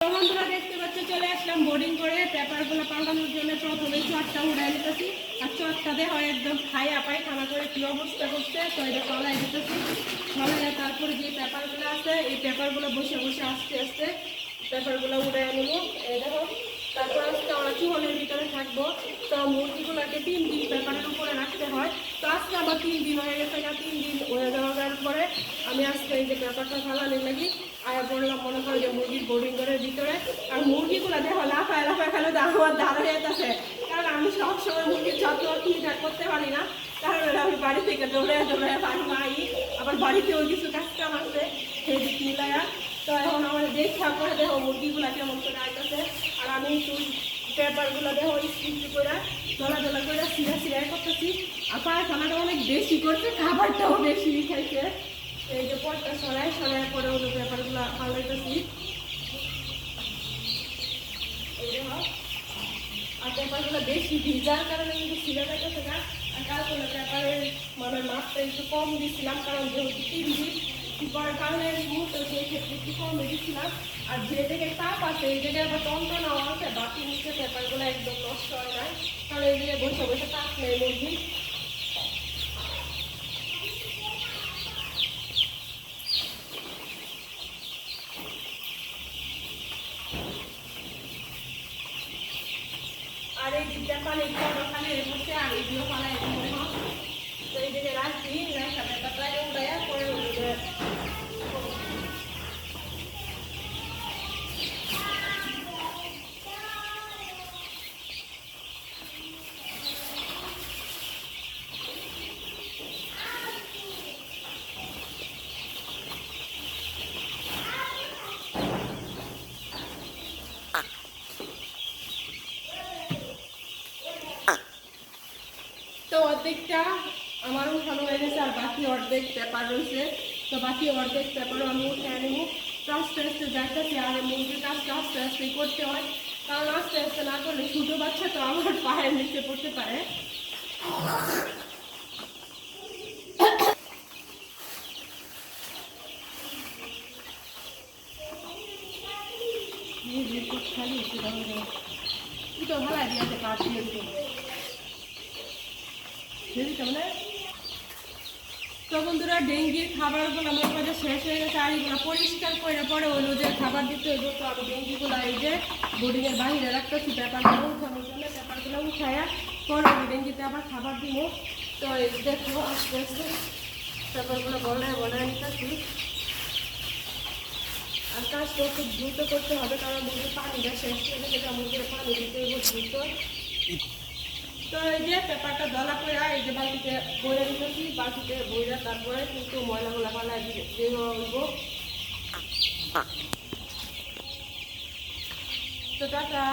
বন্ধুরা দেখতে পাচ্ছ চলে আসলাম বোর্ডিং করে পেপারগুলো পাল্টানোর জন্য। প্রথমে চটটা উড়াই দিতেছি আর চটটাতে হয় একদম খাইয়া পায়খানা করে কি অবস্থা করছে, তো এটা ফলাই দিতেছি। ফলাই তারপরে যে পেপারগুলো আছে এই পেপারগুলো বসে বসে আস্তে আস্তে পেপারগুলো উড়াই নেবো। এই দেখো, তারপর আজকে আমরা চুহলের ভিতরে থাকবো। তো মুরগিগুলোকে 3 দিন পেপারের উপরে রাখতে হয়। তো আজকে আমার 3 দিন হয়ে গেছে, 3 দিন হয়ে যাওয়ার পরে আমি আজকে এই যে পেপারটা ফালানোর লাগি আয়া পড়লাম মনে করে যে মুরগির বোর্ডিং ঘরের ভিতরে। আর মুরগিগুলো দেখো লাফায় লাফায় খেলে আমার দাঁড়া হয়ে আছে, কারণ আমি সবসময় মুরগির যত্ন ঠিকঠাক করতে পারি না। কারণ আমি বাড়ি থেকে দৌড়ে দৌড়ে পারি মাই, আবার বাড়িতেও কিছু কাজ কাম আছে সেই দিক মিলাইয়া। তো এখন আমার দেখা করে দেখো মুরগিগুলো কেমন করে আইতেছে। আর আমি একটু পেপারগুলো দেখো স্টিচ করে দলা দলা করে সিরা সিরাই করতেছি। আর পায়খানাটা অনেক বেশি করছে, খাবারটাও বেশি খাইছে। এই যে পরটা সরাই সরাই করে ওগুলো পেপারগুলো পাল্টাইতেছি। এই দেখো, আর পেপারগুলো বেশি ভিজার কারণে কিন্তু ছিঁড়ে যাইতেছে না। আর কালকে পেপারের মানে মাপটা একটু কম দিয়েছিলাম, কারণ যেহেতু 3 দিন পরে কারণে মুহূর্তে সেই ক্ষেত্রে একটু কম দিয়েছিলাম। আর যে জায়গায় তাপ আছে এই জায়গায় আবার টনটনাও আছে, বাকি নিচে পেপারগুলো একদম নষ্ট হয় না, কারণ এই জায়গায় বসে বসে তাপ নেই মুরগি। আর এই দিকটা পানি ওখানে বসে আর এইগুলো পালা মনে হয়। তো এই দিকে রাখছি, রাখা পেপারটা উঠাইয়া পরে তো অর্ধেকটা আমার উঠানো হয়ে গেছে আর বাকি অর্ধেক পেপার রয়েছে। তো বাকি অর্ধেক পেপারও আমি উঠে নেবো। তো আস্তে আস্তে যাইতেছি, আর মুরগির কাজটা আস্তে আস্তে করতে হয়, কারণ আস্তে আস্তে না করলে ছোটো বাচ্চা তো আমার পায়ের নিচে পড়তে পারে। খালি তো ভালো দিয়েছে কাজ দিয়ে তো বন্ধুরা ডেঙ্গির খাবারগুলো আমার কাছে শেষ হয়ে গেছে। আর এগুলো পরিষ্কার করে পরে হলো যে খাবার দিতে হইব। তো আমি ডেঙ্গিগুলো এই যে বোর্ডিংয়ের বাইরে রাখতেছি পেপারগুলো উঠানোর জন্য। পেপারগুলো উঠাইয়া পরে আমি ডেঙ্গিতে আবার খাবার দিব। তো এই দেখো আস্তে আস্তে পেপারগুলো বলায় বলায় নিতেছি। আর কাজটা খুব দ্রুত করতে হবে, কারণ মুরগির পানিটা শেষ হয়ে গেছে, মুরগির পানি দিতে হইব দ্রুত। তো এই যে পেপারটা দলা করে এই যে বালতিতে বইয়া দিতেছি, বালতিতে বইয়া তারপরে কিন্তু ময়লাগুলা পালায় দিয়ে হইব। তো টাটা।